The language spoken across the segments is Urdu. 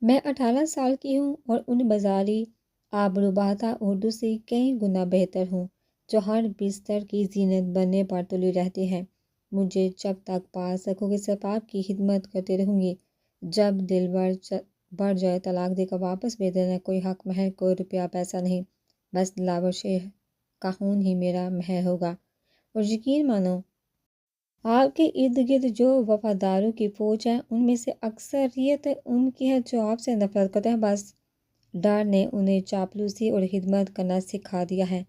میں 18 سال کی ہوں اور ان بازاری آبروباتا اردو سے کئی گنا بہتر ہوں جو ہر بستر کی زینت بننے پر تلی رہتی ہے۔ مجھے جب تک پا سکو گے صرف آپ کی خدمت کرتی رہوں گی۔ جب دل بڑھ جائے طلاق دے کر واپس بھیج دینا، کوئی حق مہر، کوئی روپیہ پیسہ نہیں، بس دلاور شیخ کا خون ہی میرا مہر ہوگا۔ اور یقین مانو آپ کے ارد گرد جو وفاداروں کی فوج ہے ان میں سے اکثریت ان کی ہے جو آپ سے نفرت کرتے ہیں، بس ڈر نے انہیں چاپلوسی اور خدمت کرنا سکھا دیا ہے۔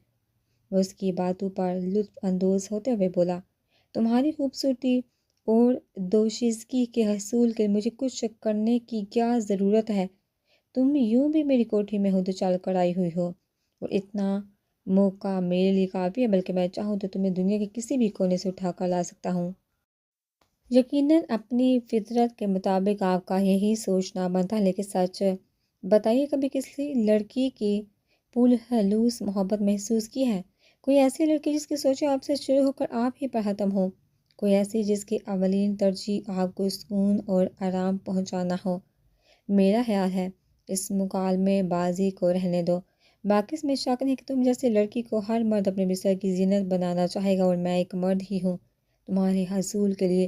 وہ اس کی باتوں پر لطف اندوز ہوتے ہوئے بولا، تمہاری خوبصورتی اور دوشیزگی کے حصول کے مجھے کچھ کرنے کی کیا ضرورت ہے؟ تم یوں بھی میری کوٹھی میں ہو تو چل کر آئی ہوئی ہو، اور اتنا موقع میرے لیے کافی ہے، بلکہ میں چاہوں تو تمہیں دنیا کے کسی بھی کونے سے اٹھا کر لا سکتا ہوں۔ یقیناً اپنی فطرت کے مطابق آپ کا یہی سوچنا بنتا ہے، لیکن سچ بتائیے کبھی کسی لڑکی کی پرخلوص محبت محسوس کی ہے؟ کوئی ایسی لڑکی جس کی سوچیں آپ سے شروع ہو کر آپ ہی پر ختم ہو؟ کوئی ایسی جس کی اولین ترجیح آپ کو سکون اور آرام پہنچانا ہو؟ میرا خیال ہے اس مکالمے بازی کو رہنے دو، باقی اس میں شک نہیں کہ تم جیسی لڑکی کو ہر مرد اپنے بستر کی زینت بنانا چاہے گا، اور میں ایک مرد ہی ہوں، تمہارے حصول کے لیے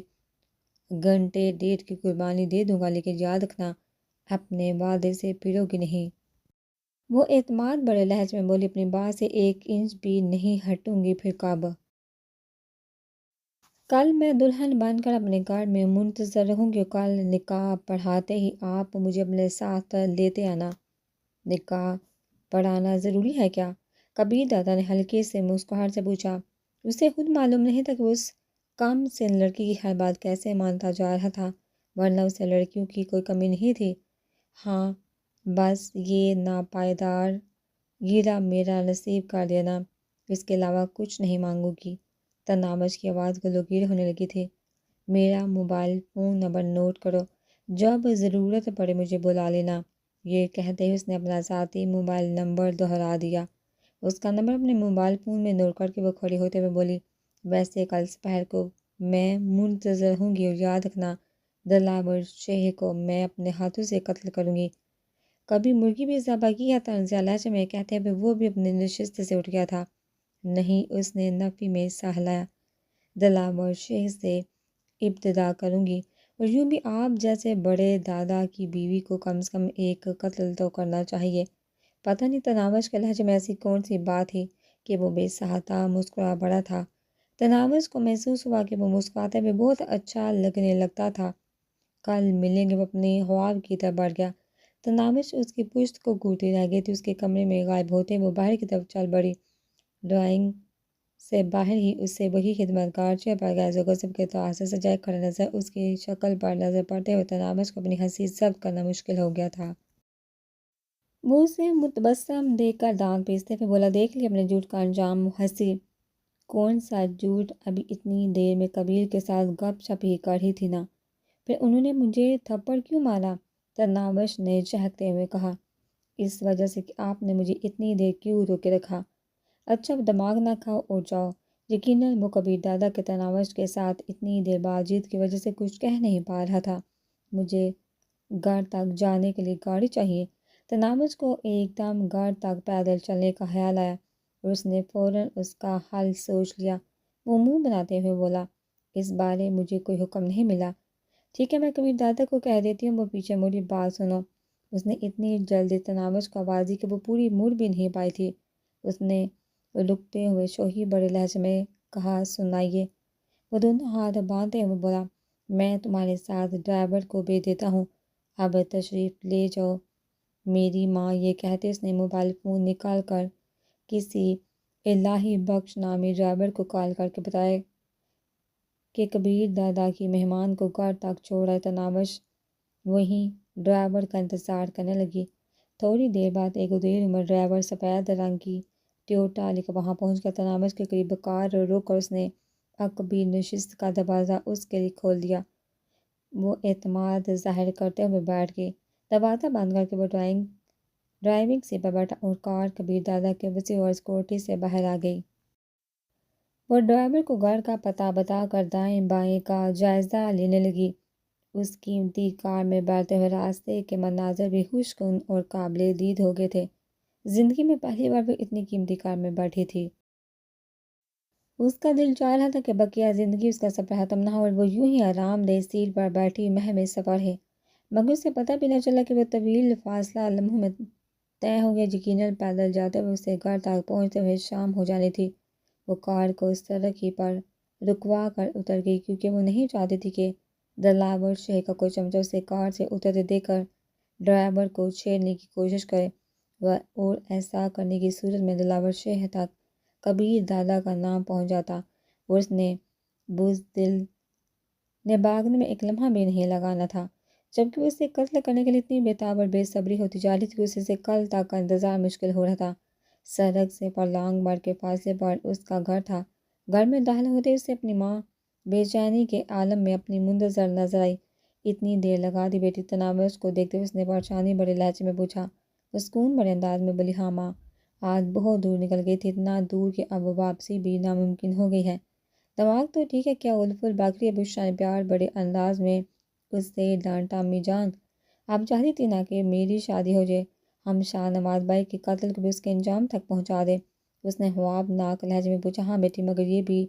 گھنٹے ڈیڑھ کی قربانی دے دوں گا، لیکن یاد رکھنا اپنے وعدے سے پھرو گی نہیں۔ وہ اعتماد بڑے لہجے میں بولی، اپنی بات سے 1 انچ بھی نہیں ہٹوں گی، پھر کب؟ کل میں دلہن بن کر اپنے گھر میں منتظر رہوں گی، اور کل نکاح پڑھاتے ہی آپ مجھے اپنے ساتھ لیتے آنا۔ نکاح پڑھانا ضروری ہے کیا؟ کبیر دادا نے ہلکے سے مسکراہٹ سے پوچھا۔ اسے خود معلوم نہیں تھا کہ وہ اس کم سن لڑکی کی ہر بات کیسے مانتا جا رہا تھا، ورنہ اسے لڑکیوں کی کوئی کمی نہیں تھی۔ ہاں، بس یہ ناپائیدار گیرا میرا نصیب کر دینا، اس کے علاوہ کچھ نہیں مانگوں گی۔ تناوش کی آواز گلوگیر ہونے لگی تھی۔ میرا موبائل فون نمبر نوٹ کرو، جب ضرورت پڑے مجھے بلا لینا۔ یہ کہتے ہی اس نے اپنا ذاتی موبائل نمبر دہرا دیا۔ اس کا نمبر اپنے موبائل فون میں نوٹ کر کے وہ کھڑی ہوتے ہوئے بولی، ویسے کل دوپہر کو میں منتظر ہوں گی، اور یاد رکھنا دلاور شیخ کو میں اپنے ہاتھوں سے قتل کروں گی۔ کبھی مرغی بھی ذبح کی ہے؟ طنزیہ لہجے میں کہتے ہوئے وہ بھی اپنی نشست سے اٹھ گیا تھا۔ نہیں، اس نے نفی میں سہ ہلایا، دلاور شیخ سے ابتدا کروں گی، اور یوں بھی آپ جیسے بڑے دادا کی بیوی کو کم سے کم ایک قتل تو کرنا چاہیے۔ پتہ نہیں تناوش کے لہجے میں ایسی کون سی بات تھی کہ وہ بے ساختہ مسکرا پڑا تھا۔ تناوش کو محسوس ہوا کہ وہ مسکراتے ہوئے بہت اچھا لگنے لگتا تھا۔ کل ملیں گے، وہ اپنے خواب کی طرف بڑھ گیا۔ تناوش اس کی پشت کو گھورتی رہ گئی تھی۔ اس کے کمرے میں غائب ہوتے وہ باہر کی طرف چل بڑھی۔ ڈرائنگ سے باہر ہی اسے وہی خدمتگار چیئر پر غیظ و غضب کے تاثر سے جائے کھڑا نظر۔ اس کی شکل پر نظر پڑتے ہوئے تناوش کو اپنی ہنسی ضبط کرنا مشکل ہو گیا تھا۔ وہ اسے متبسم دیکھ کر دانت پیستے ہوئے بولا، دیکھ لیا اپنے جھوٹ کا انجام ہنسی۔ کون سا جھوٹ؟ ابھی اتنی دیر میں کبیر کے ساتھ گپ شپ ہی کر رہی تھی نا، پھر انہوں نے مجھے تھپڑ کیوں مارا؟ تناوش نے چہکتے ہوئے کہا، اس وجہ سے کہ آپ نے مجھے اتنی دیر کیوں روکے رکھا۔ اچھا، دماغ نہ کھاؤ اور جاؤ۔ یقیناً وہ کبیر دادا کے تناوش کے ساتھ اتنی دیر بات چیت کی وجہ سے کچھ کہہ نہیں پا رہا تھا۔ مجھے گھر تک جانے کے لیے گاڑی چاہیے۔ تناوش کو ایک دم گھر تک پیدل چلنے کا خیال آیا، اور اس نے فوراً اس کا حل سوچ لیا۔ وہ منہ بناتے ہوئے بولا، اس بارے مجھے کوئی حکم نہیں ملا۔ ٹھیک ہے، میں کبیر دادا کو کہہ دیتی ہوں، وہ پیچھے مڑی، بات سنو۔ اس نے اتنی جلدی تناوش کو آواز دی کہ وہ پوری مڑ بھی نہیں پائی تھی۔ اس نے رکتے ہوئے شوخی بڑے لہجے میں کہا، سنائیے۔ وہ دونوں ہاتھ باندھتے ہوئے بولا، میں تمہارے ساتھ ڈرائیور کو بھیج دیتا ہوں، اب تشریف لے جاؤ میری ماں۔ یہ کہتے اس نے موبائل فون نکال کر کسی الہی بخش نامی ڈرائیور کو کال کر کے بتایا کہ کبیر دادا کی مہمان کو گھر تک چھوڑ آئے۔ تناوش وہیں ڈرائیور کا انتظار کرنے لگی۔ تھوڑی دیر بعد ایک ادیر عمر ڈرائیور سفید رنگ کی ٹویوٹا لے کر وہاں پہنچ گیا۔ تناوش کے قریب کار روک کر اس نے کبیر نشست کا دروازہ اس کے لیے کھول دیا۔ وہ اعتماد ظاہر کرتے ہوئے بیٹھ گئی۔ دروازہ بند کر کے وہ ڈرائیونگ سیٹ پر بیٹھا، اور کار کبیر دادا کے وسیع اور سکیورٹی سے باہر آ گئی۔ وہ ڈرائیور کو گھر کا پتہ بتا کر دائیں بائیں کا جائزہ لینے لگی۔ اس قیمتی کار میں بیٹھتے ہوئے راستے کے مناظر بھی خوش کن اور قابل دید ہو گئے تھے۔ زندگی میں پہلی بار وہ اتنی قیمتی کار میں بیٹھی تھی۔ اس کا دل چاہ رہا تھا کہ بقیہ زندگی اس کا سفر ختم نہ ہو اور وہ یوں ہی آرام دہ سیٹ پر بیٹھی مہ میں سفر ہے، مگر اسے پتہ بھی نہ چلا کہ وہ طویل فاصلہ لمحوں میں طے ہو گیا۔ یقیناً پیدل جاتے ہوئے اسے گھر تک پہنچتے ہوئے شام ہو جانی تھی۔ وہ کار کو سڑک ہی پر رکوا کر اتر گئی، کیونکہ وہ نہیں چاہتی تھی کہ دلاور شہ کا کوئی چمچہ اسے کار سے اترتے دیکھ کر ڈرائیور کو چھیڑنے کی کوشش کرے، اور ایسا کرنے کی صورت میں دلاور شہ تک کبیر دادا کا نام پہنچ جاتا اور اس نے بزدل نے بھاگنے میں ایک لمحہ بھی نہیں لگانا تھا، جبکہ اسے قتل کرنے کے لیے اتنی بےتاب اور بے صبری ہوتی جا رہی تھی کہ اسے سے کل تک کا انتظار مشکل ہو رہا تھا۔ سڑک سے پرلانگ بھر کے فاصلے پر اس کا گھر تھا۔ گھر میں داخل ہوتے اسے اپنی ماں بے چینی کے عالم میں اپنی منتظر نظر آئی۔ اتنی دیر لگا دی بیٹی؟ تناوش کو دیکھتے ہوئے اس نے پریشانی بڑے لہجے میں پوچھا۔ سکون بڑے انداز میں بولی، ہاں ماں، آج بہت دور نکل گئی تھی، اتنا دور کہ اب واپسی بھی ناممکن ہو گئی ہے۔ دماغ تو ٹھیک ہے کیا؟ الفل باقری بشرا نے پیار بڑے انداز میں اس سے ڈانٹا۔ امی جان، آپ چاہتی تھی نا کہ میری شادی ہو جائے، ہم شاہ نواز بھائی کے قتل کو بھی اس کے انجام تک پہنچا دیں؟ اس نے خوابناک لہجے میں پوچھا۔ ہاں بیٹی، مگر یہ بھی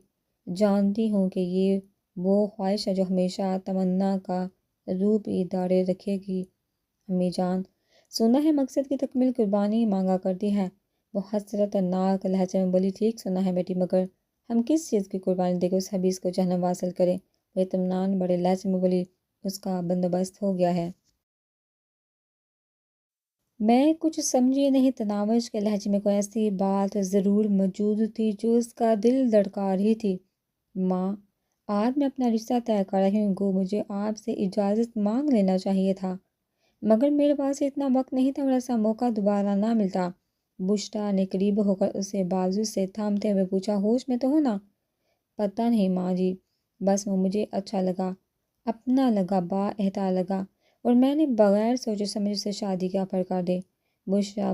جانتی ہوں کہ یہ وہ خواہش ہے جو ہمیشہ تمنا کا روپ ادارے رکھے گی۔ امی جان، سنا ہے مقصد کی تکمیل قربانی مانگا کرتی ہے، وہ حسرت ناک لہجے میں بولی۔ ٹھیک سنا ہے بیٹی، مگر ہم کس چیز کی قربانی دے کے اس حبیث کو جہنم واصل کریں؟ وہ اطمینان بڑے لہجے میں بولی۔ اس کا بندوبست ہو گیا ہے۔ میں کچھ سمجھی نہیں۔ تناوش کے لہجے میں کوئی ایسی بات ضرور موجود تھی جو اس کا دل دھڑکا رہی تھی۔ ماں، آج میں اپنا رشتہ طے کر رہی ہوں، گو مجھے آپ سے اجازت مانگ لینا چاہیے تھا، مگر میرے پاس اتنا وقت نہیں تھا اور ایسا موقع دوبارہ نہ ملتا۔ بشرا نے قریب ہو کر اسے بازو سے تھامتے ہوئے پوچھا۔ ہوش میں تو ہو نا؟ پتہ نہیں ماں جی، بس وہ مجھے اچھا لگا، اپنا لگا، با احتیاط لگا، اور میں نے بغیر سوچے سمجھے سے شادی کا آفر کر دی۔ بشرا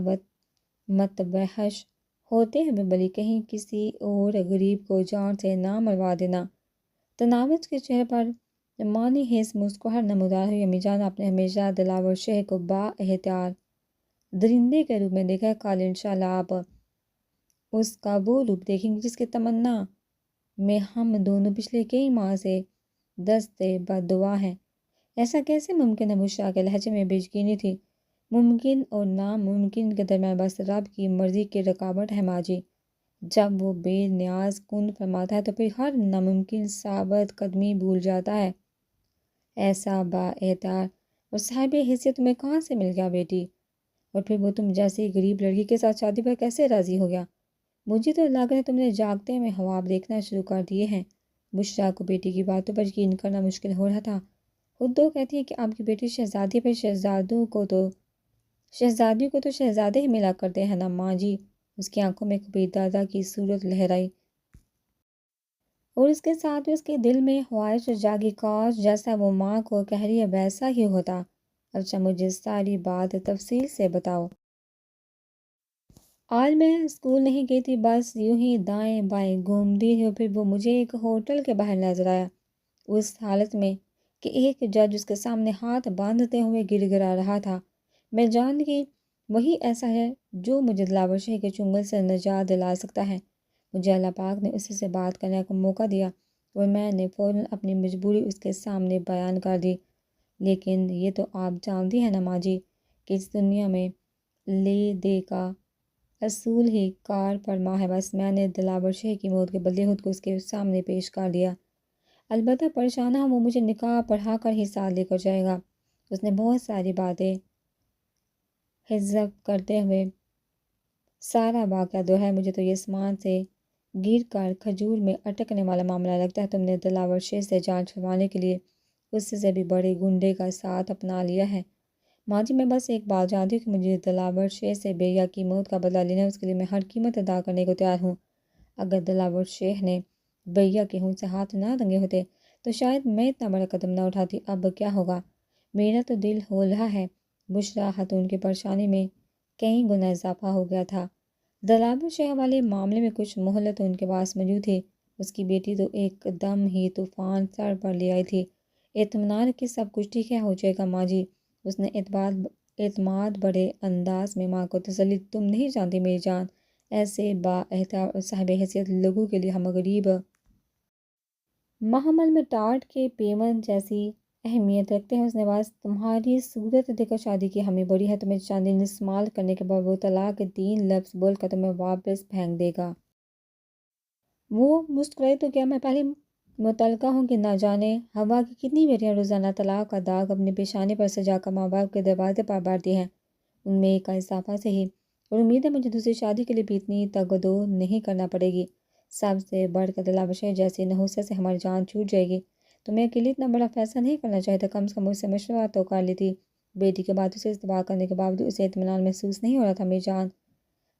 متوحش ہوتے ہوئے بولی، کہیں کسی اور غریب کو جان سے نہ مروا دینا۔ تناوش کے چہرے پر مانی حس مسکراہٹ نمودار ہوئی۔ امی جان، آپ نے ہمیشہ دلاور شہ کو با احتیاط درندے کے روپ میں دیکھا ہے، کل انشاءاللہ آپ اس کا وہ روپ دیکھیں گے جس کی تمنا میں ہم دونوں پچھلے کئی ماہ سے دستے بددعا ہیں۔ ایسا کیسے ممکن ہے؟ بشرا کے لہجے میں بے یقینی تھی۔ ممکن اور ناممکن کے درمیان بس رب کی مرضی کی رکاوٹ ہے ماں جی۔ جب وہ بے نیاز کن فرماتا ہے تو پھر ہر ناممکن ثابت قدمی بھول جاتا ہے۔ ایسا با احتیاط اور صاحب حیثیت تمہیں کہاں سے مل گیا بیٹی؟ اور پھر وہ تم جیسی غریب لڑکی کے ساتھ شادی پر کیسے راضی ہو گیا؟ مجھے تو لگ رہا ہے تم نے جاگتے میں خواب دیکھنا شروع کر دیے ہیں۔ بشرا کو بیٹی کی باتوں پر یقین کرنا مشکل ہو رہا تھا۔ خود تو کہتی ہے کہ آپ کی بیٹی شہزادی پر شہزادیوں کو تو شہزادے ہی ملا کرتے ہیں نا ماں جی۔ اس کی آنکھوں میں کبیر دادا کی صورت لہرائی اور اس کے ساتھ اس کے دل میں خواہش جاگی، کاش جیسا وہ ماں کو کہہ رہی ہے ویسا ہی ہوتا۔ اچھا مجھے ساری بات تفصیل سے بتاؤ۔ آج میں اسکول نہیں گئی تھی، بس یوں ہی دائیں بائیں گھومتی تھی، اور پھر وہ مجھے ایک ہوٹل کے باہر نظر آیا، اس حالت میں کہ ایک جج اس کے سامنے ہاتھ باندھتے ہوئے گر گرا رہا تھا۔ میں جان گئی وہی ایسا ہے جو مجھے دلاور شہ کے چنگل سے نجات دلا سکتا ہے۔ مجھے اللہ پاک نے اسی سے بات کرنے کا موقع دیا اور میں نے فوراً اپنی مجبوری اس کے سامنے بیان کر دی۔ لیکن یہ تو آپ جانتی ہیں نا ماں جی کہ اس دنیا میں لے دے کا اصول ہی کار فرما ہے۔ بس میں نے دلاور شہ کی موت کے بدلے خود کو اس کے سامنے پیش کر دیا۔ البتہ پریشان ہوں، وہ مجھے نکاح پڑھا کر ہی ساتھ لے کر جائے گا۔ اس نے بہت ساری باتیں حذف کرتے ہوئے سارا واقعہ دہرایا۔ مجھے تو یہ آسمان سے گر کر کھجور میں اٹکنے والا معاملہ لگتا ہے۔ تم نے دلاور شہ سے جان چھڑوانے کے لیے اس سے بھی بڑے گنڈے کا ساتھ اپنا لیا ہے۔ ماں جی، میں بس ایک بات جانتی ہوں کہ مجھے دلاور شہ سے بیہ کی موت کا بدلہ لینا ہے، اس کے لیے میں ہر قیمت ادا کرنے کو تیار ہوں۔ اگر دلاور شہ نے بیہ کے ہون سے ہاتھ نہ رنگے ہوتے تو شاید میں اتنا بڑا قدم نہ اٹھاتی۔ اب کیا ہوگا؟ میرا تو دل ہو رہا ہے۔ بشرا خاتون کی پریشانی میں کئی گنا اضافہ ہو گیا تھا۔ دلاور شہ والے معاملے میں کچھ مہلت ان کے پاس موجود تھی۔ اس کی بیٹی تو ایک دم ہی طوفان سر پر لے آئی تھی۔ اطمینان رکھیے، سب کچھ ٹھیک ہے، ہو جائے گا ماں جی۔ اس نے اعتماد بڑے انداز میں ماں کو تسلی، تم نہیں جانتی میری جان، ایسے با احترام اور صاحب حیثیت لوگوں کے لیے ہم غریب محمل میں ٹاٹ کے پیمن جیسی اہمیت رکھتے ہیں۔ اس نے بس تمہاری صورت دیکھ کر شادی کی، ہمیں بڑی ہے، تمہیں چاندی نسمال کرنے کے بعد وہ طلاق کے 3 لفظ بول کر تمہیں واپس پھینک دے گا۔ وہ مسکرائی تو کیا میں پہلے متعلقہ ہوں کہ نہ جانے ہوا کی کتنی بیٹیاں روزانہ طلاق کا داغ اپنے پیشانے پر سجا کر ماں باپ کے دروازے پر بارتی ہیں، ان میں ایک کا اضافہ سے ہی، اور امید ہے مجھے دوسری شادی کے لیے بھی اتنی تگدو نہیں کرنا پڑے گی۔ سب سے بڑھ کر دلاور جیسی نحوست سے ہماری جان چھوٹ جائے گی۔ تمہیں اکیلے اتنا بڑا فیصلہ نہیں کرنا چاہیے تھا، کم سے کم مجھ سے مشورہ تو کر لیتی۔ بیٹی کے بعد اسے استفاع کرنے کے باوجود اسے اطمینان محسوس نہیں ہو رہا تھا۔ میری جان،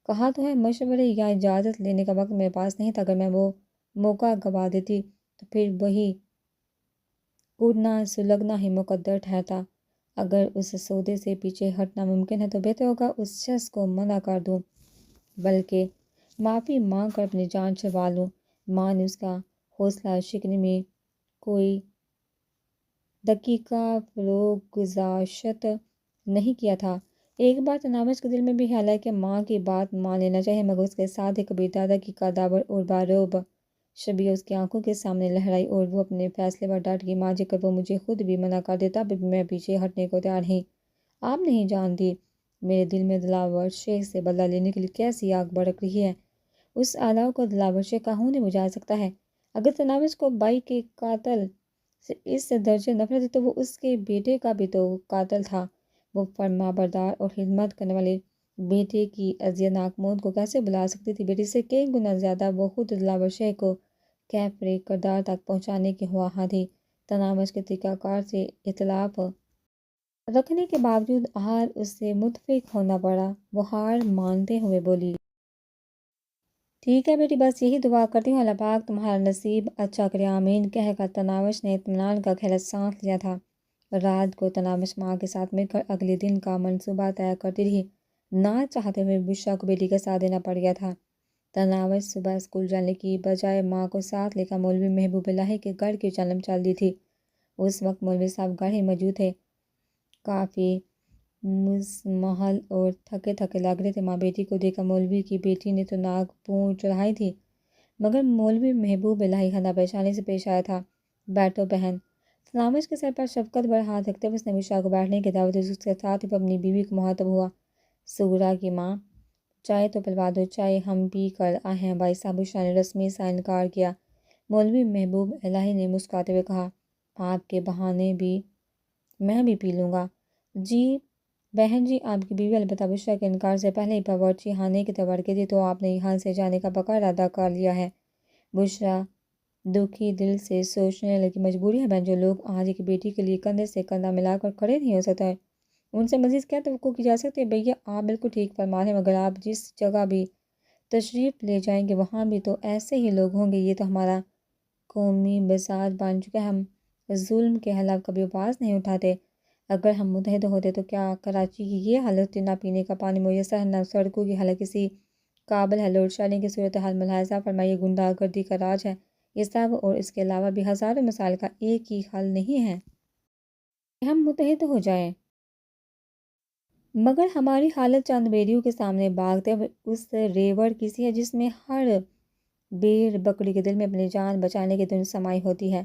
کہا تو ہے، مشورے یا اجازت لینے کا وقت میرے پاس نہیں تھا، اگر میں وہ موقع گنوا دیتی تو پھر وہی اڑنا سلگنا ہی مقدر ٹھہرتا۔ اگر اس سودے سے پیچھے ہٹنا ممکن ہے تو بہتر ہوگا اس شخص کو منع کر دوں، بلکہ معافی مانگ کر اپنی جان چھڑوا لوں۔ ماں نے اس کا حوصلہ شکنی میں کوئی دقیقہ فروغ گذاشت نہیں کیا تھا۔ ایک بار تناوش کے دل میں بھی خیال ہے کہ ماں کی بات مان لینا چاہیے، مگر اس کے ساتھ ہی کبیر دادا کی قدابر اور باروب شبیہ اس کی آنکھوں کے سامنے لہرائی اور وہ اپنے فیصلے پر ڈٹ گئی۔ ماں جی، اگر وہ مجھے خود بھی منع کر دیتا بھی میں پیچھے ہٹنے کو تیار نہیں۔ آپ نہیں جانتی میرے دل میں دلاور شیخ سے بدلہ لینے کے لیے کیسی آگ بھڑک رہی ہے۔ اس آلو کو دلاور شیخ کہوں نہیں بجھا سکتا ہے۔ اگر تناوش کو بائی کے قاتل سے اس درجے نفرت تھی تو وہ اس کے بیٹے کا بھی تو قاتل تھا۔ وہ فرما بردار اور خدمت کرنے والے بیٹے کی اذیتناک موت کو کیسے بھلا سکتی تھی؟ بیٹی سے کئی گنا زیادہ وہ خود دلاور شیخ کو کیفر کردار تک پہنچانے کی خواہاں تھی۔ تناوش کے طریقہ کار سے اختلاف رکھنے کے باوجود آج اس سے متفق ہونا پڑا۔ وہ ہار مانتے ہوئے بولی، ٹھیک ہے بیٹی، بس یہی دعا کرتی ہوں اللہ پاک تمہارا نصیب اچھا کرے، آمین کہہ کر تناوش نے اطمینان کا خیال سانس لیا تھا۔ رات کو تناوش ماں کے ساتھ مل کر اگلے دن کا منصوبہ طے کرتی رہی۔ نہ چاہتے ہوئے بشرا کو بیٹی کا ساتھ دینا پڑ گیا تھا۔ تناوش صبح اسکول جانے کی بجائے ماں کو ساتھ لے کر مولوی محبوب الہی کے گھر کی جانب چل دی تھی۔ اس وقت مولوی صاحب گھر ہی موجود تھے، کافی مزمحل اور تھکے تھکے لگ رہے تھے۔ ماں بیٹی کو دیکھ کر مولوی کی بیٹی نے تو ناک پھونڈ چڑھائی تھی، مگر مولوی محبوب الہی خندہ پیشانی سے پیش آیا تھا۔ بیٹھو بہن۔ تناوش کے سر پر شفقت بھرا ہاتھ رکھتے ہوئے اس نے بشرا کو بیٹھنے کی دعوت دی۔ اس کے ساتھ ہی وہ اپنی بیوی کو مخاطب ہوا، سغرا کی ماں، چائے تو پلوا دو، چائے ہم پی کر آئے ہیں بھائی صاحب۔ بشرا نے رسمی سا انکار کیا۔ مولوی محبوب الہی نے مسکراتے ہوئے کہا، آپ کے بہانے بھی میں بھی پی لوں گا۔ جی بہن جی، آپ کی بیوی البتہ بشرا کے انکار سے پہلے ہی باورچی خانے کی طرف بڑھ گئی تھی، تو آپ نے یہاں سے جانے کا پکا ارادہ کر لیا ہے؟ بشرا دکھی دل سے سوچنے لگی، مجبوری ہے بہن، جو لوگ آج ایک بیٹی کے لیے کندھے سے کندھا ملا کر کھڑے نہیں ہو سکتے ان سے مزید کیا توقع کی جا سکتی ہے؟ بھیا آپ بالکل ٹھیک فرما رہے ہیں، مگر آپ جس جگہ بھی تشریف لے جائیں گے وہاں بھی تو ایسے ہی لوگ ہوں گے۔ یہ تو ہمارا قومی مزاج بن چکا ہے، ہم ظلم کے خلاف کبھی آواز نہیں اٹھاتے۔ اگر ہم متحد ہوتے تو کیا کراچی کی یہ حالت ہوتی؟ نہ پینے کا پانی میسر ہے، نہ سڑکوں کی حالت کسی قابل ہے، لوڈ شیڈنگ کی صورتحال ملاحظہ فرمائیے، غنڈہ گردی کا راج ہے یہ سب، اور اس کے علاوہ بھی ہزاروں مسائل کا ایک ہی حل نہیں ہے کہ ہم متحد ہو جائیں۔ مگر ہماری حالت چند بیریوں کے سامنے بھاگتے اس ریوڑ کی سی ہے جس میں ہر بیر بکری کے دل میں اپنی جان بچانے کی دھن سمائی ہوتی ہے۔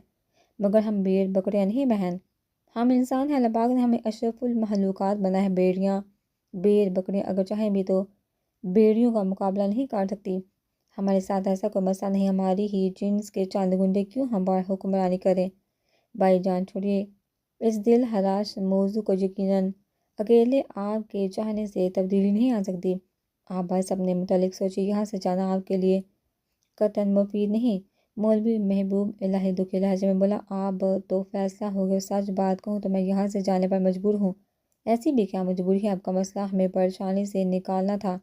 مگر ہم بیر بکریاں نہیں بہن، ہم انسان ہیں، اللہ پاک نے ہمیں اشرف المخلوقات بنا ہے۔ بیر بکریاں اگر چاہیں بھی تو بیڑیوں کا مقابلہ نہیں کر سکتی۔ ہمارے ساتھ ایسا کوئی مسئلہ نہیں، ہماری ہی جنس کے چند گنڈے کیوں ہم پر حکمرانی کریں؟ بھائی جان چھوڑیے اس دل ہراش موضوع کو، یقیناً اکیلے آپ کے چاہنے سے تبدیلی نہیں آ سکتی۔ آپ بس اپنے متعلق سوچیے، یہاں سے جانا آپ کے لیے قطعاً مفید نہیں۔ مولوی محبوب الہی دکھی لہجے میں بولا، اب تو فیصلہ ہو گیا، سچ بات کہوں تو میں یہاں سے جانے پر مجبور ہوں۔ ایسی بھی کیا مجبوری ہے؟ آپ کا مسئلہ ہمیں پریشانی سے نکالنا تھا،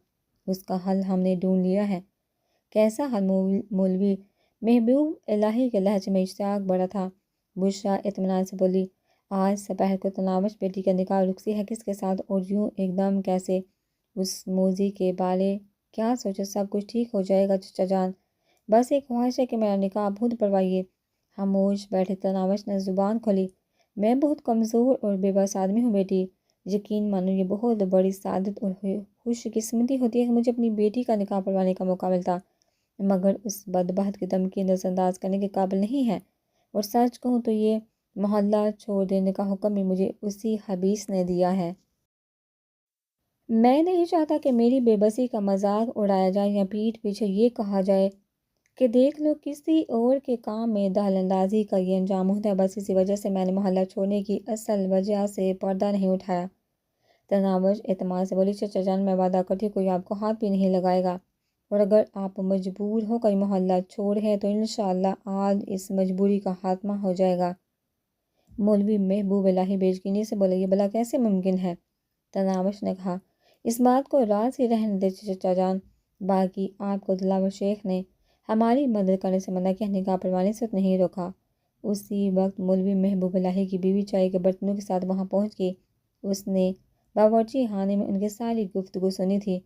اس کا حل ہم نے ڈھونڈ لیا ہے۔ کیسا حل؟ مولوی محبوب الہی کے لہجے میں اشتیاق بڑھا تھا۔ بشرا اطمینان سے بولی، آج سپہر کو تناوش بیٹی کا نکاح رخصی ہے، کس کے ساتھ؟ اور یوں ایک دم کیسے؟ اس موذی کے بارے کیا سوچے؟ سب کچھ ٹھیک ہو جائے گا چچا جان، بس ایک خواہش ہے کہ میرا نکاح خود پڑھوائیے۔ خاموش بیٹھے تناوش نے زبان کھولی، میں بہت کمزور اور بے بس آدمی ہوں بیٹی، یقین مانو یہ بہت بڑی سعادت اور خوش قسمتی ہوتی ہے کہ مجھے اپنی بیٹی کا نکاح پڑھوانے کا موقع ملتا، مگر اس بدبخت کی دھمکی نظر انداز کرنے کے قابل نہیں ہے، اور سچ کہوں تو یہ محلہ چھوڑ دینے کا حکم بھی مجھے اسی حبیث نے دیا ہے۔ میں نہیں چاہتا کہ میری بے بسی کا مذاق اڑایا جائے یا پیٹھ پیچھے یہ کہا جائے کہ دیکھ لو کسی اور کے کام میں دخل اندازی کا یہ انجام ہوتا ہے، بس اسی وجہ سے میں نے محلہ چھوڑنے کی اصل وجہ سے پردہ نہیں اٹھایا۔ تناوش اعتماد سے بولی، چچا جان میں وعدہ کرتی ہوں کوئی آپ کو ہاتھ بھی نہیں لگائے گا، اور اگر آپ مجبور ہو کر محلہ چھوڑ تو انشاءاللہ آج اس مجبوری کا خاتمہ ہو جائے گا۔ مولوی محبوب الہی بیچینی سے بولے، یہ بھلا کیسے ممکن ہے؟ تناوش نے کہا، اس بات کو راز ہی رہنے دے چچا جان، باقی آپ کو دلاور شیخ نے ہماری مدد کرنے سے منع کیا، نکاح پڑھوانے سے نہیں روکا۔ اسی وقت مولوی محبوب الہی کی بیوی چائے کے برتنوں کے ساتھ وہاں پہنچ گئی۔ اس نے باورچی خانے میں ان کی ساری گفتگو سنی تھی۔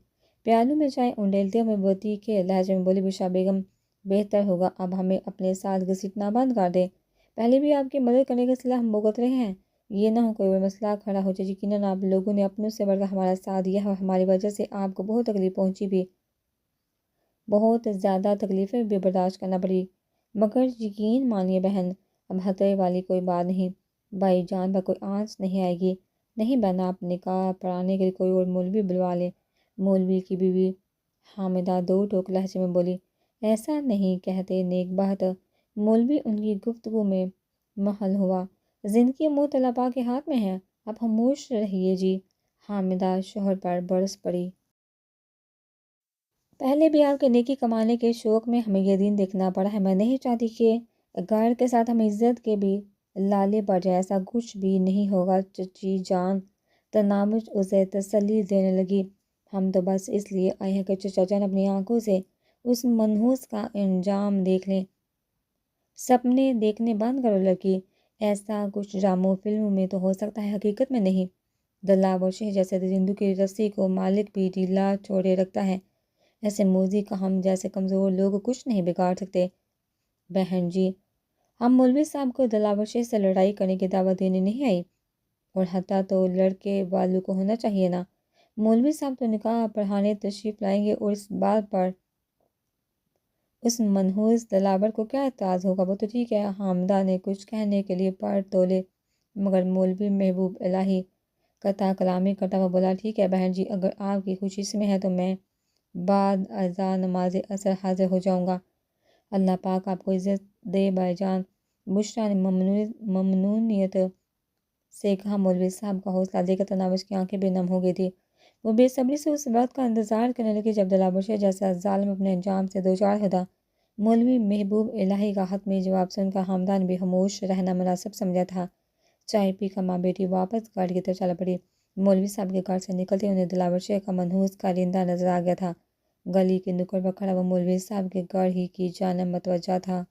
پیالوں میں چائے انڈیلتے ہوئے وہ تیکھے لہجے میں بولی، بشرا بیگم بہتر ہوگا اب ہمیں اپنے ساتھ گھسیٹنا بند کر دیں، پہلے بھی آپ کی مدد کرنے کے سلسلہ ہم بھگت رہے ہیں، یہ نہ ہو کوئی اور مسئلہ کھڑا ہو جائے، یقیناً آپ لوگوں نے اپنوں سے بڑھ کر ہمارا ساتھ دیا ہے اور ہماری وجہ سے آپ کو بہت تکلیف پہنچی بھی، بہت زیادہ تکلیفیں بھی برداشت کرنا پڑی، مگر یقین مانیے بہن اب خطرے والی کوئی بات نہیں، بھائی جان پر کوئی آنچ نہیں آئے گی، نہیں بہن آپ نکاح پڑھانے کے لیے کوئی اور مولوی بلوا لیں۔ مولوی کی بیوی حامدہ دو ٹوک لہجے میں بولی، ایسا نہیں کہتے نیک بخت۔ مولوی ان کی گفتگو میں محل ہوا، زندگی منہ طلباء کے ہاتھ میں ہے، اب خاموش رہیے جی۔ حامدہ شوہر پر برس پڑی، پہلے بھی آپ کے نیکی کمانے کے شوق میں ہمیں یہ دین دیکھنا پڑا ہے، میں نہیں چاہتی کہ گھر کے ساتھ ہمیں عزت کے بھی لالے پڑ جائے، ایسا کچھ بھی نہیں ہوگا چچی جان۔ تناوش اسے تسلی دینے لگی، ہم تو بس اس لیے آئے ہیں کہ چچا جان اپنی آنکھوں سے اس منحوس کا انجام دیکھ لیں، سپنے دیکھنے بند کرو لڑکی، ایسا کچھ ڈراموں فلموں میں تو ہو سکتا ہے، حقیقت میں نہیں۔ دلاور شیخ جیسے درندوں کی رسی کو مالک بھی ڈھیلا چھوڑے رکھتا ہے، ایسے موذی کا ہم جیسے کمزور لوگ کچھ نہیں بگاڑ سکتے۔ بہن جی، ہم مولوی صاحب کو دلاور شیخ سے لڑائی کرنے کی دعوت دینے نہیں آئی، اور حتیٰ تو لڑکے والوں کو ہونا چاہیے نا، مولوی صاحب تو نکاح پڑھانے تشریف لائیں گے اور اس بات پر اس منحوس دلاور کو کیا اعتراض ہوگا، وہ تو ٹھیک ہے۔ حامدہ نے کچھ کہنے کے لیے پر تولے، مگر مولوی محبوب الہی قطع کلامی کرتا ہوا بولا، ٹھیک ہے بہن جی، اگر آپ کی خوشی اس میں ہے تو میں بعد ازاں نماز عصر حاضر ہو جاؤں گا، اللہ پاک آپ کو عزت دے بھائی جان۔ بشرا نے ممنونیت سے کہا۔ مولوی صاحب کا حوصلہ دے کر تناوش کی آنکھیں بھی نم ہو گئی تھی، وہ بے صبری سے اس وقت کا انتظار کرنے لگی جب دلاور شیخ جیسا ظالم اپنے انجام سے دوچار ہوتا۔ مولوی محبوب الہی کا حتمی جواب سن کر حامدہ نے بھی خاموش رہنا مناسب سمجھا تھا۔ چائے پی کر ماں بیٹی واپس گھر کی طرف چل پڑی۔ مولوی صاحب کے گھر سے نکلتے انہیں دلاور شیخ کا منحوس کارندہ نظر آ گیا تھا، گلی کے نکڑ پر کھڑا وہ مولوی صاحب کے گھر ہی کی جانب متوجہ تھا۔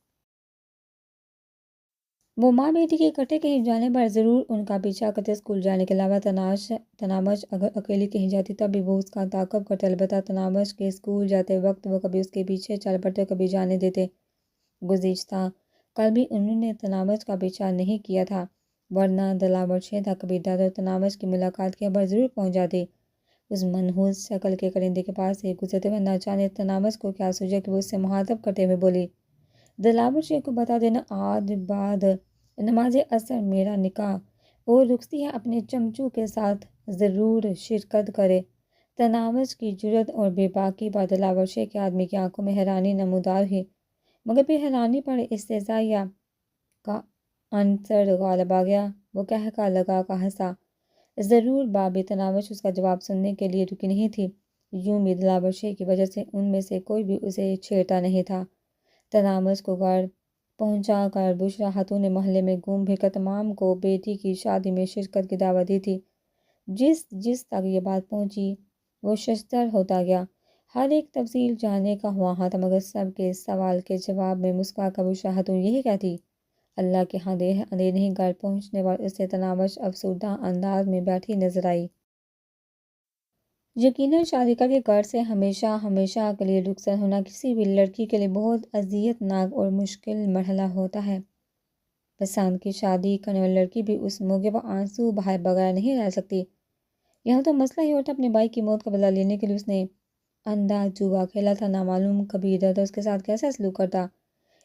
وہ ماں بیٹی کے اکٹھے کہیں جانے پر ضرور ان کا پیچھا کرتے، اسکول جانے کے علاوہ تناوش اگر اکیلی کہیں جاتی تب بھی وہ اس کا تعاقب کرتے، البتہ تناوش کے اسکول جاتے وقت وہ کبھی اس کے پیچھے چل پڑتے، کبھی جانے دیتے۔ گزشتہ کل بھی انہوں نے تناوش کا پیچھا نہیں کیا تھا، ورنہ دلاور شیخ کبھی ڈر اور تناوش کی ملاقات کے خبر ضرور پہنچ جاتی۔ اس منحوس شکل کے کرندے کے پاس سے گزرتے ہوئے نہ جانے تناوش کو کیا سوچا کہ وہ اس سے مخاطب کرتے ہوئے بولی، دلاور شیخ کو بتا دینا آج بعد نماز عصر میرا نکاح اور رخصتی ہے، اپنے چمچوں کے ساتھ ضرور شرکت کرے۔ تناوش کی جرأت اور بے باکی پر دلاور شیخ کے آدمی کی آنکھوں میں حیرانی نمودار ہوئی، مگر پھر حیرانی پر استحضاء کا عنصر غالب آ گیا، وہ کہہ لگا کا ہنسا۔ ضرور بابی تناوش اس کا جواب سننے کے لیے رکی نہیں تھی، یوں بھی دلاور شیخ کی وجہ سے ان میں سے کوئی بھی اسے چھیڑتا نہیں تھا۔ تناوش کو گھر پہنچا کر بشرا خاتون نے محلے میں گھوم پھر کر تمام کو بیٹی کی شادی میں شرکت کی دعوت دی تھی۔ جس تک یہ بات پہنچی وہ ششدر ہوتا گیا، ہر ایک تفصیل جاننے کا خواہاں تھا، مگر سب کے سوال کے جواب میں مسکرا کر بشرا خاتون یہی کہتی، اللہ کے ہاں دیر نہیں۔ گھر پہنچنے پر اسے تناوش افسردہ انداز میں بیٹھی نظر آئی۔ یقیناً شادی کر کے گھر سے ہمیشہ ہمیشہ کے لیے رخصت ہونا کسی بھی لڑکی کے لیے بہت اذیت ناک اور مشکل مرحلہ ہوتا ہے۔ پسند کی شادی کرنے والی لڑکی بھی اس موقع پر آنسو بہائے بغیر نہیں رہ سکتی۔ یہاں تو مسئلہ ہی ہوتا، اپنے بھائی کی موت کا بدلہ لینے کے لیے اس نے اندھا جوا کھیلا تھا۔ نامعلوم کبیر دادا اس کے ساتھ کیسا سلوک کرتا؟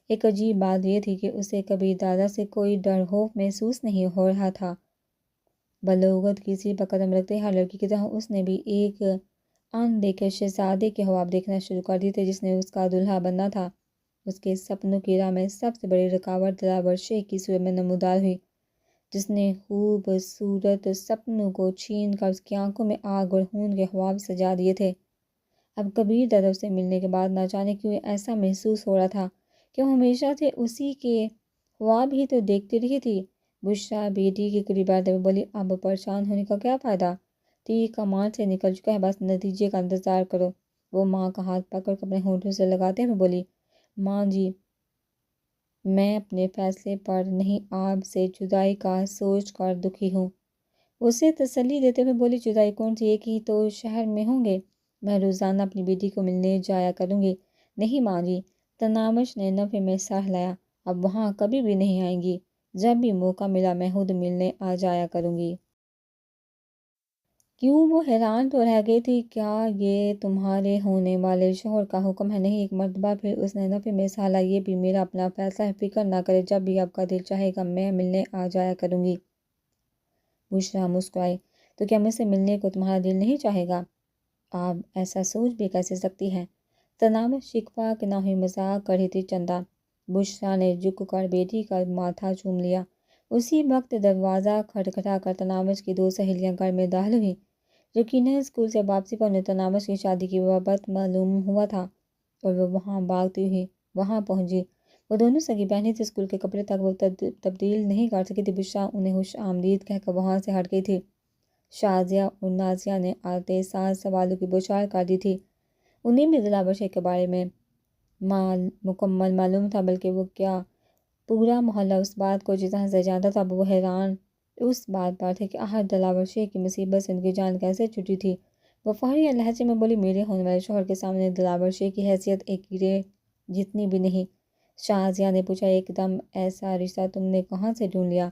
ایک عجیب بات یہ تھی کہ اسے کبیر دادا سے کوئی ڈر خوف محسوس نہیں ہو رہا تھا۔ بلوغت کی سیڑھی پر قدم رکھتے ہر لڑکی کی طرح اس نے بھی ایک اندیکھے شہزادے کے خواب دیکھنا شروع کر دیے تھے جس نے اس کا دلہا بننا تھا۔ اس کے سپنوں کی راہ میں سب سے بڑی رکاوٹ دلاور شیخ کی صورت میں نمودار ہوئی، جس نے خوبصورت سپنوں کو چھین کر اس کی آنکھوں میں آگ اور خون کے خواب سجا دیے تھے۔ اب کبیر دادا سے ملنے کے بعد نہ جانے کیوں ایسا محسوس ہو رہا تھا کہ وہ ہمیشہ سے اسی کے خواب ہی تو دیکھتی رہی تھی۔ بشریٰ بیٹی کے قریب آتے ہوئے بولی، اب پریشان ہونے کا کیا فائدہ؟ تیر کمان سے نکل چکا ہے، بس نتیجے کا انتظار کرو۔ وہ ماں کا ہاتھ پکڑ کر اپنے ہونٹوں سے لگاتے ہوئے بولی، ماں جی، میں اپنے فیصلے پر نہیں، آپ سے جدائی کا سوچ کر دکھی ہوں۔ اسے تسلی دیتے ہوئے بولی، جدائی کون سی، ایک ہی تو شہر میں ہوں گے، میں روزانہ اپنی بیٹی کو ملنے جایا کروں گی۔ نہیں ماں جی، تنامش نے نفے میں سر ہلایا، اب وہاں کبھی بھی نہیں آئیں گی، جب بھی موقع ملا میں خود ملنے آ جایا کروں گی۔ کیوں؟ وہ حیران تو رہ گئی تھی، کیا یہ تمہارے ہونے والے شوہر کا حکم ہے؟ نہیں۔ ایک مرتبہ پھر اس نے نفے میں سہلا، یہ بھی میرا اپنا فیصلہ ہے، فکر نہ کرے، جب بھی آپ کا دل چاہے گا میں ملنے آ جایا کروں گی۔ بشریٰ مسکرائی، تو کیا مجھ سے ملنے کو تمہارا دل نہیں چاہے گا؟ آپ ایسا سوچ بھی کیسے سکتی ہیں؟ تنامش شکوہ کے نہ ہوئی مذاق کر رہی تھی چندا۔ بشریٰ نے جھک کر بیٹی کا ماتھا چوم لیا۔ اسی وقت دروازہ کھٹکھٹا کر تنامش کی دو سہیلیاں گھر میں داخل ہوئیں۔ یقیناً اسکول سے واپسی پر انہیں تنامش کی شادی کی بات معلوم ہوا تھا اور وہ وہاں بھاگتی ہوئی وہاں پہنچی۔ وہ دونوں سگی بہنیں تھیں، اسکول کے کپڑے تک وہ تبدیل نہیں کر سکی تھی۔ بشریٰ انہیں خوش آمدید کہہ کر وہاں سے ہٹ گئی تھی۔ شازیہ اور نازیہ نے آتے ساتھ سوالوں کی بوچھار کر دی تھی۔ انہیں بھی دلاور شیخ کے بارے میں مکمل معلوم تھا، بلکہ وہ کیا پورا محلہ اس بات کو جس طرح سے جانتا تھا۔ اب وہ حیران اس بات پر تھے کہ آخر دلاور شیخ کی مصیبت سے ان کی جان کیسے چھٹی تھی۔ وہ فخریہ لہجے میں بولی، میرے ہونے والے شوہر کے سامنے دلاور شیخ کی حیثیت ایک کیڑے جتنی بھی نہیں۔ شازیہ نے پوچھا، ایک دم ایسا رشتہ تم نے کہاں سے ڈھونڈ لیا؟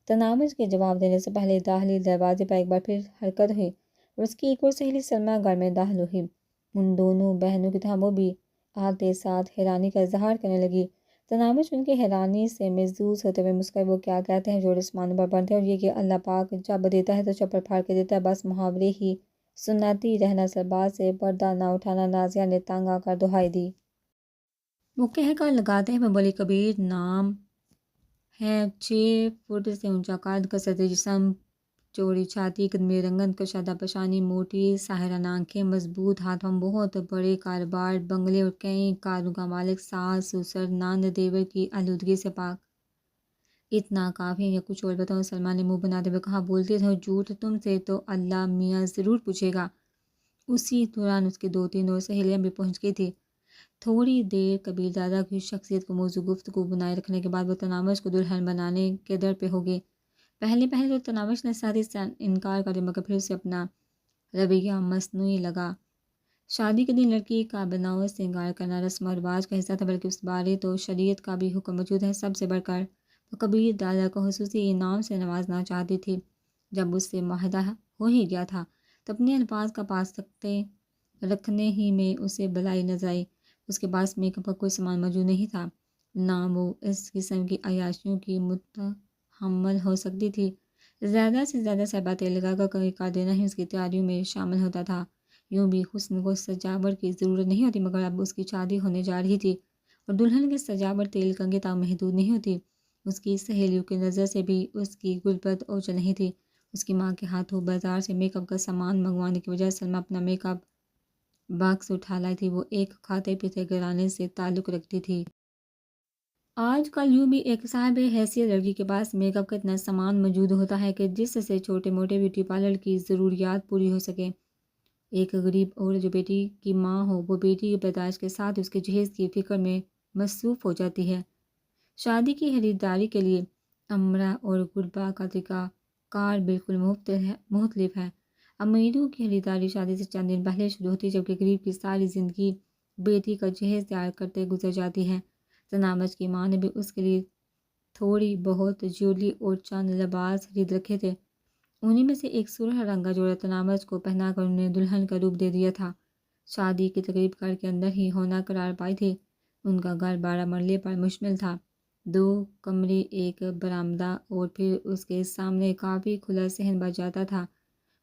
تنامش کے جواب دینے سے پہلے داخلی دروازے پر ایک بار پھر حرکت ہوئی اور اس کی ایک اور سہیلی سلمیٰ گھر میں داخل ہوئی۔ ان دونوں بہنوں کی طرح وہ بھی آتے ساتھ حیرانی کا اظہار کرنے لگی۔ تنامش ان کی حیرانی سے محظوظ ہوتے ہوئے مسکرائی، وہ کیا کہتے ہیں، جو آسمانوں پر بنتے ہیں، اور یہ کہ اللہ پاک جب دیتا ہے تو چپر پھاڑ کے دیتا ہے، بس محاورے ہی سنتی رہنا، سلبات سے پردہ نہ اٹھانا۔ نازیہ نے تنگ آ کر دہائی دی۔ وہ کہہ کر لگاتے ہیں بولی، کبیر نام ہے، 6 فٹ سے اونچا قد، کثرت جسم، چوڑی چھاتی، قدمی رنگت، کشادہ پیشانی، موٹی ساحرانہ آنکھیں، مضبوط ہاتھ، ہم بہت بڑے کاروبار، بنگلے اور کئی کاروں کا مالک، ساس سسر ناند دیور کی آلودگی سے پاک۔ اتنا کافی ہے یا کچھ اور بتاؤ؟ سلمیٰ نے منہ بناتے ہوئے کہا، بولتے ہو جھوٹ، تم سے تو اللہ میاں ضرور پوچھے گا۔ اسی دوران اس کی 2-3 اور سہیلیاں بھی پہنچ گئی تھی۔ تھوڑی دیر کبیر دادا کی شخصیت کو موضوع گفتگو بنائے رکھنے کے بعد وہ تنامش کو دلہن بنانے کے در پہ ہو گئی۔ پہلے تو تنامش نے ساتھ سے انکار کر دیا، مگر پھر اسے اپنا رویہ مصنوعی لگا۔ شادی کے دن لڑکی کا بناؤ سنگار کرنا رسم و رواج کا حصہ تھا، بلکہ اس بارے تو شریعت کا بھی حکم موجود ہے۔ سب سے بڑھ کر وہ کبیر دادا کو خصوصی انعام سے نوازنا چاہتی تھی۔ جب اس سے معاہدہ ہو ہی گیا تھا تو اپنے الفاظ کا پاس رکھنے ہی میں اسے بھلائی نظر آئی۔ اس کے پاس میک اپ کا کوئی سامان موجود نہیں تھا، نہ وہ اس قسم کی عیاشیوں کی متحمل ہو سکتی تھی۔ زیادہ سے زیادہ صحبا تیل لگا کر کوئی کر دینا ہی اس کی تیاریوں میں شامل ہوتا تھا۔ یوں بھی حسن کو سجاوٹ کی ضرورت نہیں ہوتی، مگر اب اس کی شادی ہونے جا رہی تھی اور دلہن کی سجاوٹ تیل کنگھی تک محدود نہیں ہوتی۔ اس کی سہیلیوں کی نظر سے بھی اس کی غربت اوجھل نہیں تھی۔ اس کی ماں کے ہاتھوں بازار سے میک اپ کا سامان منگوانے کی وجہ سلمیٰ اپنا میک اپ باکس اٹھا لائی تھی۔ وہ ایک کھاتے پیتے گھرانے سے تعلق رکھتی تھی۔ آج کل یوں بھی ایک صاحب حیثیت لڑکی کے پاس میک اپ کا اتنا سامان موجود ہوتا ہے کہ جس سے چھوٹے موٹے بیوٹی پارلر کی ضروریات پوری ہو سکیں۔ ایک غریب عورت جو بیٹی کی ماں ہو، وہ بیٹی کی پیدائش کے ساتھ اس کے جہیز کی فکر میں مصروف ہو جاتی ہے۔ شادی کی خریداری کے لیے امرا اور غربا کا طریقہ کار بالکل مختلف ہے۔ امیروں کی خریداری شادی سے چند دن پہلے شروع ہوتی ہے، جبکہ غریب کی ساری زندگی بیٹی کا جہیز تیار کرتے گزر جاتی ہے۔ تنامش کی ماں نے بھی اس کے لیے تھوڑی بہت جولی اور چند لباس خرید رکھے تھے۔ انہیں میں سے ایک سرخ رنگ کا جوڑا تناوش کو پہنا کر انہیں دلہن کا روپ دے دیا تھا۔ شادی کی تقریب گھر کے اندر ہی ہونا قرار پائی تھی۔ ان کا گھر 12 مرلے پر مشتمل تھا، 2 کمرے، ایک برآمدہ اور پھر اس کے سامنے کافی کھلا صحن بچ جاتا تھا۔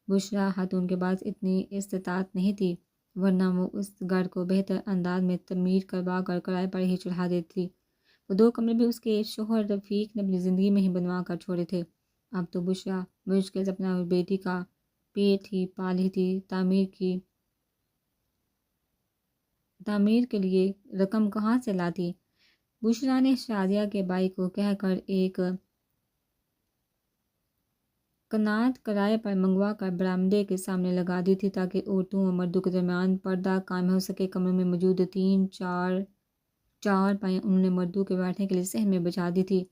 بشریٰ خاتون کے پاس اتنی استطاعت نہیں تھی، ورنہ وہ اس گھر کو بہتر انداز میں تعمیر کروا کر کرائے پر ہی چڑھا دیتی۔ وہ 2 کمرے بھی اس کے شوہر رفیق نے اپنی زندگی میں ہی بنوا کر چھوڑے تھے۔ اب تو بشریٰ مشکل سے اپنا اور بیٹی کا پیٹ ہی پال رہی تھی۔ تعمیر کے لیے رقم کہاں سے لاتی؟ بشریٰ نے شازیہ کے بھائی کو کہہ کر ایک کنات کرائے پر منگوا کر برآمدے کے سامنے لگا دی تھی تاکہ عورتوں اور مردوں کے درمیان پردہ قائم ہو سکے۔ کمرے میں موجود 3 چارپائیاں انہوں نے مردوں کے بیٹھنے کے لیے صحن میں بچھا دی تھی۔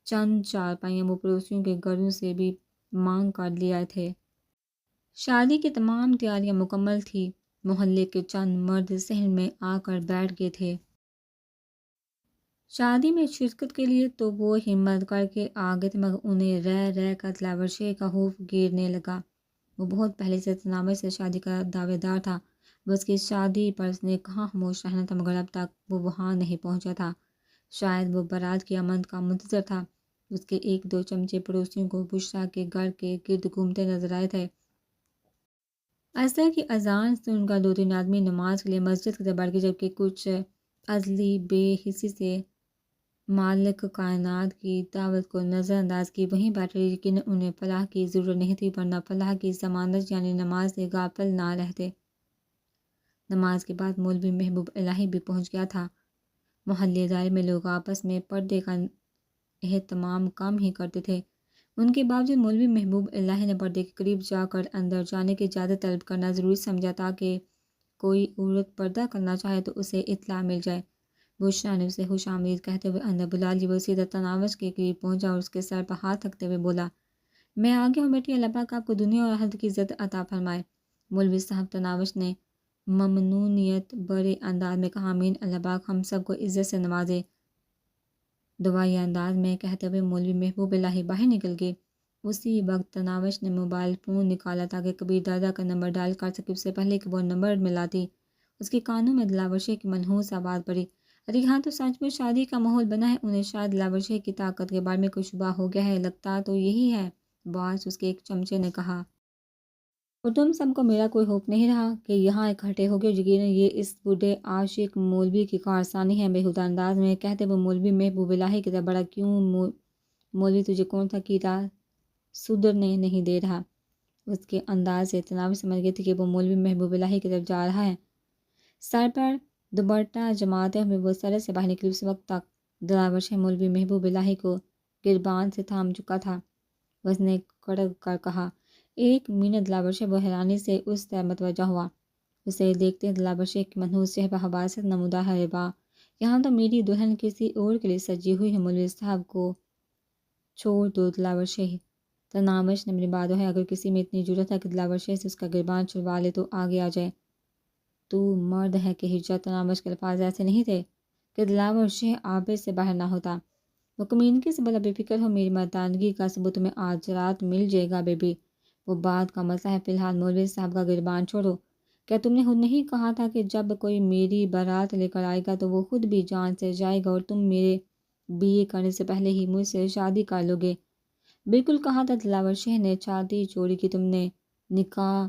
چند چارپائیاں وہ پڑوسیوں کے گھروں سے بھی مانگ کر لے آئے تھے۔ شادی کی تمام تیاریاں مکمل تھیں۔ محلے کے چند مرد صحن میں آ کر بیٹھ گئے تھے شادی میں شرکت کے لیے، تو وہ ہمت کر کے آ گئے تھے، مگر انہیں رہ کر دلاور شہ کا خوف گھیرنے لگا۔ وہ بہت پہلے سے تناوش سے شادی کا دعوے دار تھا۔ بس کی شادی پر اس نے کہاں خاموش رہنا تھا، مگر اب تک وہ وہاں نہیں پہنچا تھا۔ شاید وہ بارات کی آمد کا منتظر تھا۔ اس کے 1-2 چمچے پڑوسیوں کو بشریٰ کے گھر کے گرد گھومتے نظر آئے تھے۔ عصر کی اذان سن کر 2-3 آدمی نماز کے لیے مسجد کی طرف بڑھ گئے، جبکہ کچھ عزلی بے حسی سے مالک کائنات کی دعوت کو نظر انداز کی وہیں بیٹھے رہے۔ یقیناً انہیں فلاح کی ضرورت نہیں تھی، ورنہ فلاح کی ضمانت یعنی نماز سے غافل نہ رہتے۔ نماز کے بعد مولوی محبوب الہی بھی پہنچ گیا تھا۔ محلے دائرے میں لوگ آپس میں پردے کا اہتمام کم ہی کرتے تھے۔ ان کے باوجود مولوی محبوب الہی نے پردے کے قریب جا کر اندر جانے کی اجازت طلب کرنا ضروری سمجھا تاکہ کوئی عورت پردہ کرنا چاہے تو اسے اطلاع مل جائے۔ بشریٰ نے اسے خوش آمدید کہتے ہوئے اندر بلا لی۔ وہ سیدھا تناوش کے قریب پہنچا اور اس کے سر پر ہاتھ رکھتے ہوئے بولا، میں آ گیا ہوں بیٹی، اللہ پاک آپ کو دنیا اور آخرت کی عزت عطا فرمائے۔ مولوی صاحب تناوش نے ممنونیت بھرے انداز میں کہا، آمین، اللہ پاک ہم سب کو عزت سے نوازے۔ دعائی انداز میں کہتے ہوئے مولوی محبوب الہی باہر نکل گئے۔ اسی وقت تناوش نے موبائل فون نکالا تاکہ کبیر دادا کا نمبر ڈائل کر سکے۔ اس سے پہلے کہ وہ نمبر ملاتی، اس کے کانوں میں دلاور شہ کی منحوس آواز پڑی، ارے یہاں تو سچ مچ شادی کا ماحول بنا ہے۔ انہیں شاید دلاور شہ کی طاقت کے بارے میں کوئی شبہ ہو گیا ہے، لگتا تو یہی ہے باس، اس کے ایک چمچے نے کہا۔ اور تم سب کو میرا کوئی خوف نہیں رہا کہ یہاں اکٹھے ہو گئے؟ یقیناً یہ اس بوڑھے عاشق مولوی کی کارسانی ہے۔ بےہودہ انداز میں کہتے وہ مولوی محبوب الہی کی طرف بڑھا، کیوں مولوی، تجھے کون سا کیڑا سدھرنے نہیں دے رہا؟ اس کے انداز سے تناوش سمجھ گئی تھی کہ وہ مولوی محبوب الہی کی طرف جا رہا ہے۔ سر پر دوپٹہ جماتے ہوئے وہ سرے سے باہر نکلی۔ اس وقت تک دلاور شہ مولوی محبوب الہی کو گربان سے تھام چکا تھا۔ اس نے کڑک کر کہا، 1 منٹ۔ دلاور شہ وہ حیرانی سے اس طرف متوجہ ہوا۔ اسے دیکھتے ہی دلاور شہ کی منحوس چہرہ پر حماست نمودار ہے، واہ، یہاں تو میری دلہن کسی اور کے لیے سجی ہوئی ہے۔ مولوی صاحب کو چھوڑ دو دلاور شہ، تناوش نے اپنی بات دہرائی، اگر کسی میں اتنی جرأت ہے کہ دلاور شہ سے اس کا گربان چھڑوا لے تو آگے آ جائے۔ تو مرد ہے کہ ہجرت؟ تناوش کے الفاظ ایسے نہیں تھے کہ دلاور شہ آبر سے باہر نہ ہوتا۔ وہ کمینگی سے بولا، بے فکر ہو، میری مردانگی کا ثبوت تمہیں آج رات مل جائے گا بے بی، وہ بات کا مسئلہ ہے، فی الحال مولوی صاحب کا گربان چھوڑو۔ کیا تم نے خود نہیں کہا تھا کہ جب کوئی میری بارات لے کر آئے گا تو وہ خود بھی جان سے جائے گا اور تم میرے BA کرنے سے پہلے ہی مجھ سے شادی کر لو گے؟ بالکل کہا تھا دلاور شہ نے، چھاتی چوڑی کی، تم نے نکاح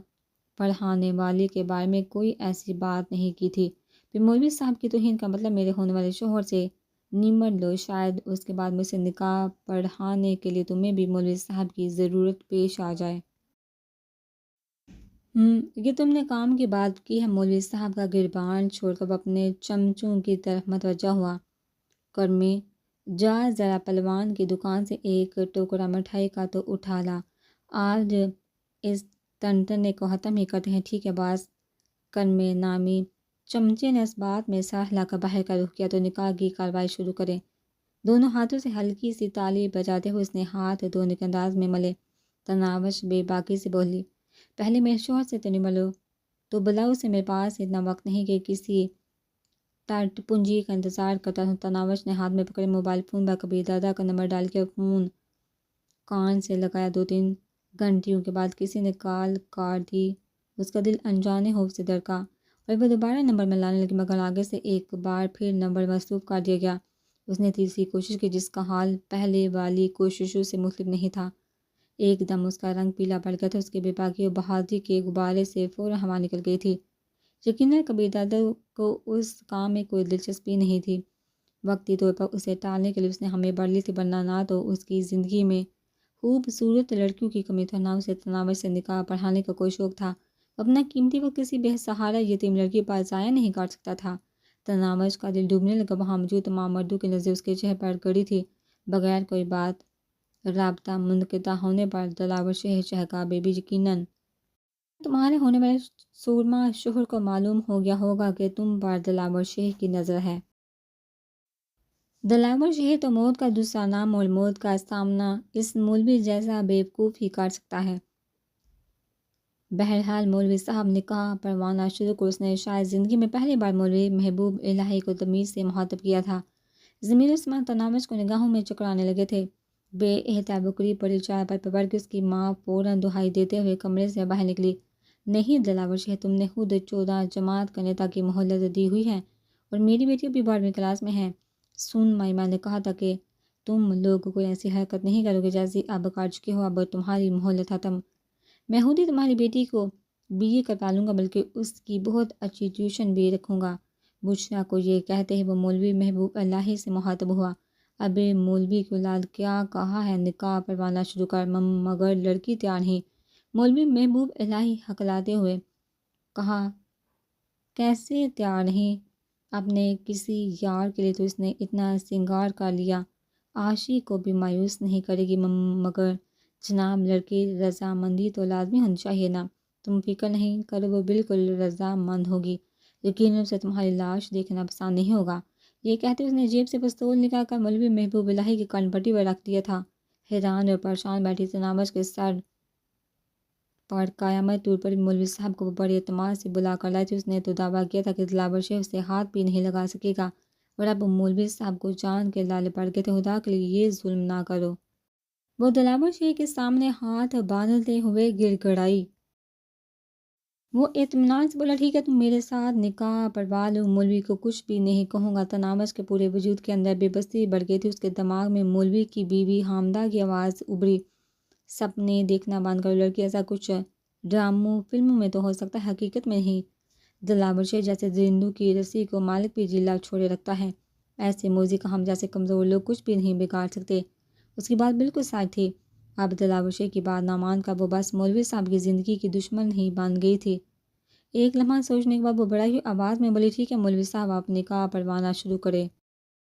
پڑھانے والے کے بارے میں کوئی ایسی بات نہیں کی تھی۔ پھر مولوی صاحب کی توہین کا مطلب میرے ہونے والے شوہر سے نمٹ لو، شاید اس کے بعد مجھ سے نکاح پڑھانے کے لیے تمہیں بھی مولوی صاحب کی ضرورت پیش آ جائے۔ یہ تم نے کام کی بات کی ہے۔ مولوی صاحب کا گربان چھوڑ کر وہ اپنے چمچوں کی طرف متوجہ ہوا۔ کرمے، جا ذرا پلوان کی دکان سے ایک ٹکڑا مٹھائی کا تو اٹھا لا، آج اس ٹنٹنے کو ختم ہی کرتے ہیں۔ ٹھیک ہے باس۔ کرمے نامی چمچے نے اس بات میں سر ہلا کر باہر کا رخ کیا، تو نکاح کی کارروائی شروع کریں۔ دونوں ہاتھوں سے ہلکی سی تالی بجاتے ہوئے اس نے ہاتھ دھونے کے انداز میں ملے۔ تناوش بے باکی سے بولی، پہلے میرے شوہر سے تو نہیں ملو، تو بلاؤ اسے، میرے پاس اتنا وقت نہیں کہ کسی ٹٹ پنجی کا انتظار کرتا تھا۔ تناوش نے ہاتھ میں پکڑے موبائل فون پر کبیر دادا کا نمبر ڈال کے فون کان سے لگایا۔ 2-3 گھنٹیوں کے بعد کسی نے کال کاٹ دی۔ اس کا دل انجانے خوف سے دھڑکا اور وہ دوبارہ نمبر میں لانے لگی، مگر آگے سے ایک بار پھر نمبر مسروق کر دیا گیا۔ اس نے تیسری کوشش کی، جس کا حال پہلے والی کوششوں سے مختلف نہیں تھا۔ ایک دم اس کا رنگ پیلا پڑ گیا تھا۔ اس کے بے باکی و بہادری کے غبارے سے فوراً ہوا نکل گئی تھی۔ یقیناً کبیر دادا کو اس کام میں کوئی دلچسپی نہیں تھی۔ وقتی طور پر اسے ٹالنے کے لیے اس نے ہمیں بڑھ لی تھی، ورنہ نہ تو اس کی زندگی میں خوبصورت لڑکیوں کی کمی تھی، نہ اسے تناوش سے نکاح پڑھانے کا کوئی شوق تھا۔ اپنا قیمتی وقت کسی بے سہارا یتیم لڑکی پر ضائع نہیں کر سکتا تھا۔ تناوش کا دل ڈوبنے لگا۔ وہاں موجود تمام مردوں کی نظریں اس کے چہرے پر گڑی تھی۔ بغیر کوئی بات رابطہ منقطع ہونے پر دلاور شہر چہکا، بے بی یقیناً تمہارے ہونے والے سورما شوہر کو معلوم ہو گیا ہوگا کہ تم پر دلاور شہر کی نظر ہے۔ دلاور شہر تو موت کا دوسرا نام اور موت کا سامنا اس مولوی جیسا بیوقوف ہی کر سکتا ہے۔ بہرحال مولوی صاحب نکاح پڑھوانا شروع کر۔ اس نے شاید زندگی میں پہلی بار مولوی محبوب الہی کو تمیز سے مخاطب کیا تھا۔ زمین و آسمان تناوش کو نگاہوں میں چکرانے لگے تھے۔ بے احتیاط وہ قریب پڑی چارپائی پر بیٹھ گئی۔ اس کی ماں فوراً دہائی دیتے ہوئے کمرے سے باہر نکلی۔ نہیں دلاور شہر، تم نے خود 14 جماعت کرنے تک کی مہلت دی ہوئی ہے اور میری بیٹی ابھی 12ویں کلاس میں ہے۔ سن، مائمہ نے کہا تھا کہ تم لوگ کوئی ایسی حرکت نہیں کرو گے جیسی اب کر چکے ہو۔ اب تمہاری مہلت ختم۔ میں خود ہی تمہاری بیٹی کو BA کروا لوں گا، بلکہ اس کی بہت اچھی ٹیوشن بھی رکھوں گا۔ بشریٰ کو یہ کہتے ہی وہ مولوی محبوب الہی سے مخاطب ہوا۔ اب مولوی کی اولاد کیا کہا ہے، نکاح پڑھوانا شروع کر، مگر لڑکی تیار نہیں۔ مولوی محبوب الہی ہکلاتے ہوئے کہا، کیسے تیار نہیں؟ اپنے کسی یار کے لیے تو اس نے اتنا سنگار کر لیا، عاشق کو بھی مایوس نہیں کرے گی، مگر جناب لڑکی رضامندی تو لازمی ہونی چاہیے نا۔ تم فکر نہیں کرو، وہ بالکل رضامند ہوگی۔ یقیناً اسے تمہاری لاش دیکھنا پسند نہیں ہوگا۔ یہ کہتے اس نے جیب سے پستول نکال کر مولوی محبوب الہی کی کان پٹی پر رکھ دیا تھا۔ حیران اور پریشان بیٹھی تناوش کے سر پر قیامت ٹوٹ پڑی۔ مولوی صاحب کو وہ بڑے اعتماد سے بلا کر لائی تھی۔ اس نے تو دعویٰ کیا تھا کہ دلاور شہر اسے ہاتھ بھی نہیں لگا سکے گا، اور اب مولوی صاحب کو جان کے لالے پڑ گئے تھے۔ خدا کے لیے یہ ظلم نہ کرو۔ وہ دلاور شہر کے سامنے ہاتھ باندھتے ہوئے گڑ گڑائی۔ وہ اطمینان سے بولا، ٹھیک ہے، تم میرے ساتھ نکاح پڑھوا لو، مولوی کو کچھ بھی نہیں کہوں گا۔ تناوش کے پورے وجود کے اندر بے بسی بڑھ گئی تھی۔ اس کے دماغ میں مولوی کی بیوی حامدہ کی آواز ابھری، سپنے دیکھنا بند کرو لڑکی، ایسا کچھ ڈراموں فلموں میں تو ہو سکتا ہے، حقیقت میں نہیں۔ دلاور شہر جیسے درندوں کی رسی کو مالک بھی جلا چھوڑے رکھتا ہے، ایسے موذی کا ہم جیسے کمزور لوگ کچھ بھی نہیں بگاڑ سکتے۔ اس کی بات بالکل سچ تھی۔ اب دلاور شہر کی بات نہ مان کر وہ بس مولوی صاحب کی زندگی کی دشمن ہی بن گئی تھی۔ ایک لمحہ سوچنے کے بعد وہ بڑھائی ہوئی آواز میں بولی، ٹھیک ہے مولوی صاحب، آپ نکاح پڑھوانا شروع کرے۔